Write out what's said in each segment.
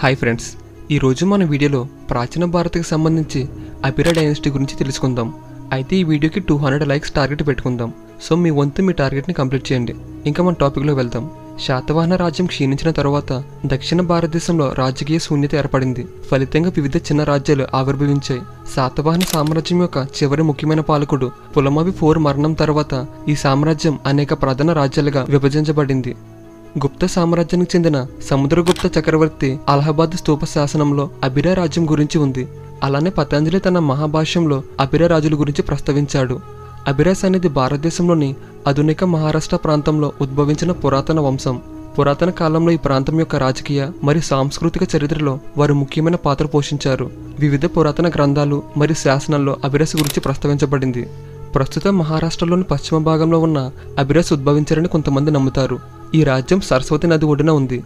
Hi friends, ఈరోజు మన వీడియోలో ప్రాచీన భారత్కి సంబంధించి అబిరా డైనస్టీ గురించి తెలుసుకుందాం. అయితే ఈ వీడియోకి 200 లైక్స్ టార్గెట్ పెట్టుకుందాం. సో మీ వంతు మీ టార్గెట్ని కంప్లీట్ చేయండి. ఇంకా మన టాపిక్లో వెళ్దాం. శాతవాహన రాజ్యం క్షీణించిన తర్వాత దక్షిణ భారతదేశంలో రాజకీయ శూన్యత ఏర్పడింది. ఫలితంగా వివిధ చిన్న రాజ్యాలు ఆవిర్భవించాయి. శాతవాహన సామ్రాజ్యం యొక్క చివరి ముఖ్యమైన పాలకుడు పులమావి IV మరణం తర్వాత ఈ సామ్రాజ్యం అనేక ప్రధాన రాజ్యాలుగా విభజించబడింది. గుప్త సామ్రాజ్యానికి చెందిన సముద్రగుప్త చక్రవర్తి అలహాబాద్ స్తూప శాసనంలో అబిరా రాజ్యం గురించి ఉంది. అలానే పతంజలి తన మహాభాష్యంలో అబిరా రాజుల గురించి ప్రస్తావించాడు. అబిరాస్ అనేది భారతదేశంలోని ఆధునిక మహారాష్ట్ర ప్రాంతంలో ఉద్భవించిన పురాతన వంశం. పురాతన కాలంలో ఈ ప్రాంతం యొక్క రాజకీయ మరియు సాంస్కృతిక చరిత్రలో వారు ముఖ్యమైన పాత్ర పోషించారు. వివిధ పురాతన గ్రంథాలు మరియు శాసనాల్లో అబిరాస్ గురించి ప్రస్తావించబడింది. ప్రస్తుతం మహారాష్ట్రలోని పశ్చిమ భాగంలో ఉన్న అబిరాస్ ఉద్భవించారని కొంతమంది నమ్ముతారు. ఈ రాజ్యం సరస్వతి నది ఒడ్డున ఉంది.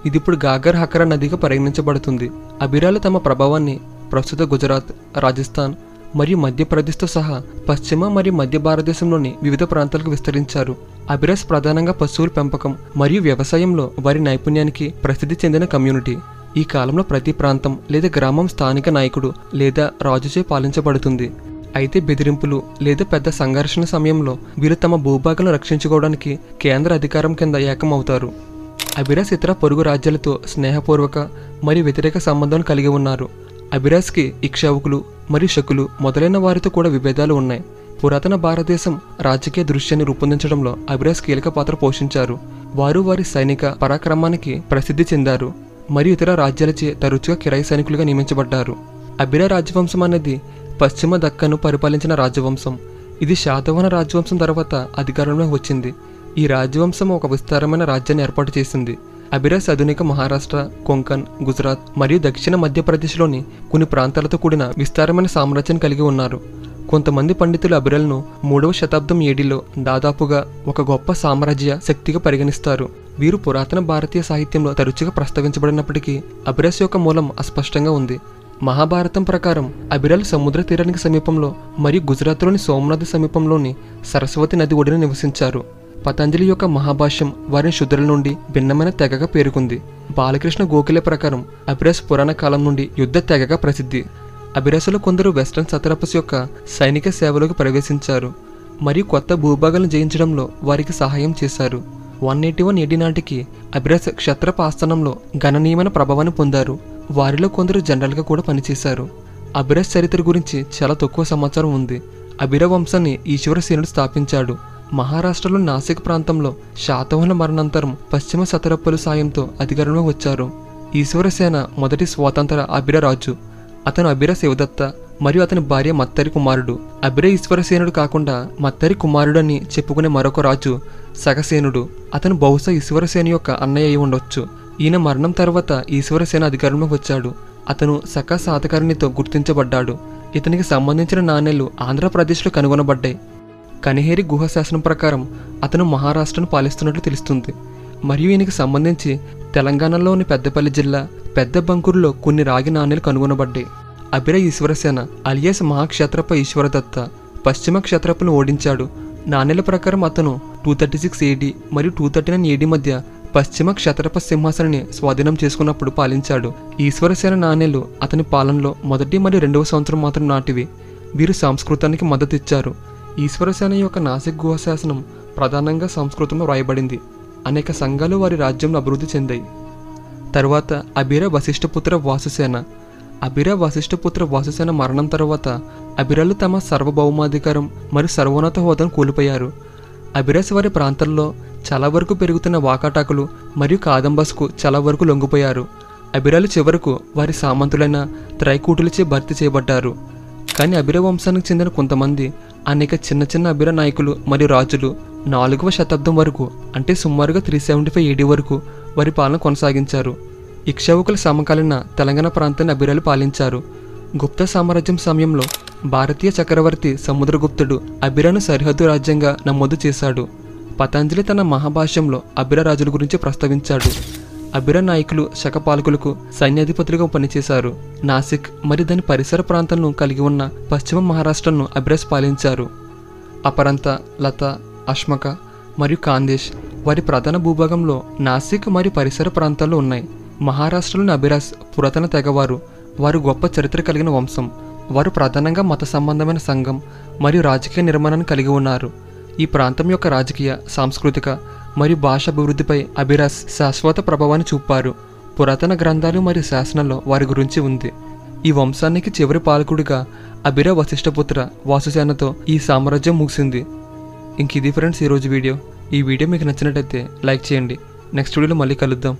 ఇది ఇప్పుడు గాగర్ హకరా నదిగా పరిగణించబడుతుంది. అబిరాలు తమ ప్రభావాన్ని ప్రస్తుత గుజరాత్, రాజస్థాన్ మరియు మధ్యప్రదేశ్తో సహా పశ్చిమ మరియు మధ్య భారతదేశంలోని వివిధ ప్రాంతాలకు విస్తరించారు. అబిరాస్ ప్రధానంగా పశువుల పెంపకం మరియు వ్యవసాయంలో వారి నైపుణ్యానికి ప్రసిద్ధి చెందిన కమ్యూనిటీ. ఈ కాలంలో ప్రతి ప్రాంతం లేదా గ్రామం స్థానిక నాయకుడు లేదా రాజుచే పాలించబడుతుంది. అయితే బెదిరింపులు లేదా పెద్ద సంఘర్షణ సమయంలో వీరు తమ భూభాగాలను రక్షించుకోవడానికి కేంద్ర అధికారం కింద ఏకమవుతారు. అబిరాస్ ఇతర పొరుగు రాజ్యాలతో స్నేహపూర్వక మరియు వ్యతిరేక సంబంధాలను కలిగి ఉన్నారు. అబిరాస్కి ఇక్షావుకులు మరియు శకులు మొదలైన వారితో కూడా విభేదాలు ఉన్నాయి. పురాతన భారతదేశం రాజకీయ దృశ్యాన్ని రూపొందించడంలో అబిరాస్ కీలక పాత్ర పోషించారు. వారు వారి సైనిక పరాక్రమానికి ప్రసిద్ధి చెందారు మరియు ఇతర రాజ్యాలచే తరచుగా కిరాయి సైనికులుగా నియమించబడ్డారు. అబిరా రాజవంశం అనేది పశ్చిమ దక్కను పరిపాలించిన రాజవంశం. ఇది శాతవాహన రాజవంశం తర్వాత అధికారంలోకి వచ్చింది. ఈ రాజవంశం ఒక విస్తారమైన రాజ్యాన్ని ఏర్పాటు చేసింది. అబిరాస్ ఆధునిక మహారాష్ట్ర, కొంకణ్, గుజరాత్ మరియు దక్షిణ మధ్యప్రదేశ్లోని కొన్ని ప్రాంతాలతో కూడిన విస్తారమైన సామ్రాజ్యాన్ని కలిగి ఉన్నారు. కొంతమంది పండితులు అబిరాలను 3వ శతాబ్దం ఏడీలో దాదాపుగా ఒక గొప్ప సామ్రాజ్య శక్తిగా పరిగణిస్తారు. వీరు పురాతన భారతీయ సాహిత్యంలో తరచుగా ప్రస్తావించబడినప్పటికీ అబిరాస్ యొక్క మూలం అస్పష్టంగా ఉంది. మహాభారతం ప్రకారం అబిరాలు సముద్ర తీరానికి సమీపంలో మరియు గుజరాత్లోని సోమనాథ్ సమీపంలోని సరస్వతి నది ఒడిన నివసించారు. పతంజలి యొక్క మహాభాష్యం వారిని శూద్రుల నుండి భిన్నమైన తెగగా పేర్కొంది. బాలకృష్ణ గోఖలే ప్రకారం అబిరాస్ పురాణ కాలం నుండి యుద్ధ తెగగా ప్రసిద్ధి. అబిరాసులో కొందరు వెస్టర్న్ సతరపస్ యొక్క సైనిక సేవలోకి ప్రవేశించారు మరియు కొత్త భూభాగాలను జయించడంలో వారికి సహాయం చేశారు. 181 AD నాటికి అబిరాస్ క్షత్రప ఆస్థానంలో గణనీయమైన ప్రభావాన్ని పొందారు. వారిలో కొందరు జనరల్గా కూడా పనిచేశారు. అబిరాస్ చరిత్ర గురించి చాలా తక్కువ సమాచారం ఉంది. అబిరా వంశాన్ని ఈశ్వరసేనుడు స్థాపించాడు. మహారాష్ట్రలో నాసిక్ ప్రాంతంలో శాతవాహన మరణానంతరం పశ్చిమ సతరప్పుల సాయంతో అధికారంలో వచ్చారు. ఈశ్వరసేన మొదటి స్వాతంత్ర అబిరా రాజు. అతను అబిరా శివదత్త మరియు అతని భార్య మత్తరి కుమారుడు. అబిరా ఈశ్వరసేనుడు కాకుండా మత్తరి కుమారుడు అని చెప్పుకునే మరొక రాజు సగసేనుడు. అతను బహుశా ఈశ్వరసేన యొక్క అన్నయ్య అయి ఉండొచ్చు. ఈయన మరణం తర్వాత ఈశ్వరసేన అధికారంలోకి వచ్చాడు. అతను సక సాతకారిణితో గుర్తించబడ్డాడు. ఇతనికి సంబంధించిన నాణేలు ఆంధ్రప్రదేశ్లో కనుగొనబడ్డాయి. కనిహేరి గుహ శాసనం ప్రకారం అతను మహారాష్ట్రను పాలిస్తున్నట్లు తెలుస్తుంది. మరియు ఈయనకి సంబంధించి తెలంగాణలోని పెద్దపల్లి జిల్లా పెద్ద బంకూరులో కొన్ని రాగి నాణేలు కనుగొనబడ్డాయి. అబిరా ఈశ్వరసేన అలియాస్ మహాక్షత్రప ఈశ్వరదత్త పశ్చిమ క్షత్రపను ఓడించాడు. నాణేల ప్రకారం అతను 236 AD మరియు 239 AD మధ్య పశ్చిమ క్షత్రప సింహాసనాన్ని స్వాధీనం చేసుకున్నప్పుడు పాలించాడు. ఈశ్వరసేన నాణేలు అతని పాలనలో మొదటి మరియు 2వ సంవత్సరం మాత్రం నాటివి. వీరు సంస్కృతానికి మద్దతు ఇచ్చారు. ఈశ్వరసేన యొక్క నాసిక్ గుహ శాసనం ప్రధానంగా సంస్కృతంలో వ్రాయబడింది. అనేక సంఘాలు వారి రాజ్యంలో అభివృద్ధి చెందాయి. తర్వాత అబిరా వశిష్ఠపుత్ర వాసుసేన. అబిరా వశిష్ఠపుత్ర వాసుసేన మరణం తర్వాత అబిరాలు తమ సార్వభౌమాధికారం మరియు సర్వోన్నత హోదాను కోల్పోయారు. అబిరాస్ వారి ప్రాంతాల్లో చాలా వరకు పెరుగుతున్న వాకాటాకులు మరియు కాదంబస్కు చాలా వరకు లొంగిపోయారు. అబిరాలు చివరకు వారి సామంతులైన త్రైకూటులచే భర్తీ చేయబడ్డారు. కానీ అబిరా వంశానికి చెందిన కొంతమంది అనేక చిన్న చిన్న అబిరా నాయకులు మరియు రాజులు 4వ శతాబ్దం వరకు అంటే సుమారుగా 375 AD వరకు వారి పాలన కొనసాగించారు. ఇక్షావుకుల సమకాలీన తెలంగాణ ప్రాంతాన్ని అబిరాలు పాలించారు. గుప్త సామ్రాజ్యం సమయంలో భారతీయ చక్రవర్తి సముద్రగుప్తుడు అబిరాను సరిహద్దు రాజ్యంగా నమోదు చేశాడు. పతంజలి తన మహాభాష్యంలో అబిరా రాజుల గురించి ప్రస్తావించాడు. అబిరా నాయకులు శకపాలకులకు సైన్యాధిపతులుగా పనిచేశారు. నాసిక్ మరియు దాని పరిసర ప్రాంతాలను కలిగి ఉన్న పశ్చిమ మహారాష్ట్రను అబిరాస్ పాలించారు. అపరంత, లత, అష్మక మరియు కాందేశ్ వారి ప్రధాన భూభాగంలో నాసిక్ మరియు పరిసర ప్రాంతాల్లో ఉన్నాయి. మహారాష్ట్రలోని అభిరాస్ పురాతన తెగవారు. వారు గొప్ప చరిత్ర కలిగిన వంశం. వారు ప్రధానంగా మత సంబంధమైన సంఘం మరియు రాజకీయ నిర్మాణాన్ని కలిగి ఉన్నారు. ఈ ప్రాంతం యొక్క రాజకీయ, సాంస్కృతిక మరియు భాష అభివృద్ధిపై అభిరాస్ శాశ్వత ప్రభావాన్ని చూపారు. పురాతన గ్రంథాలు మరియు శాసనాల్లో వారి గురించి ఉంది. ఈ వంశానికి చివరి పాలకుడిగా అభిరా వశిష్ఠపుత్ర వాసుసేనతో ఈ సామ్రాజ్యం ముగిసింది. ఇంక ఇది ఫ్రెండ్స్ ఈరోజు వీడియో. ఈ వీడియో మీకు నచ్చినట్టయితే లైక్ చేయండి. నెక్స్ట్ వీడియోలో మళ్ళీ కలుద్దాం.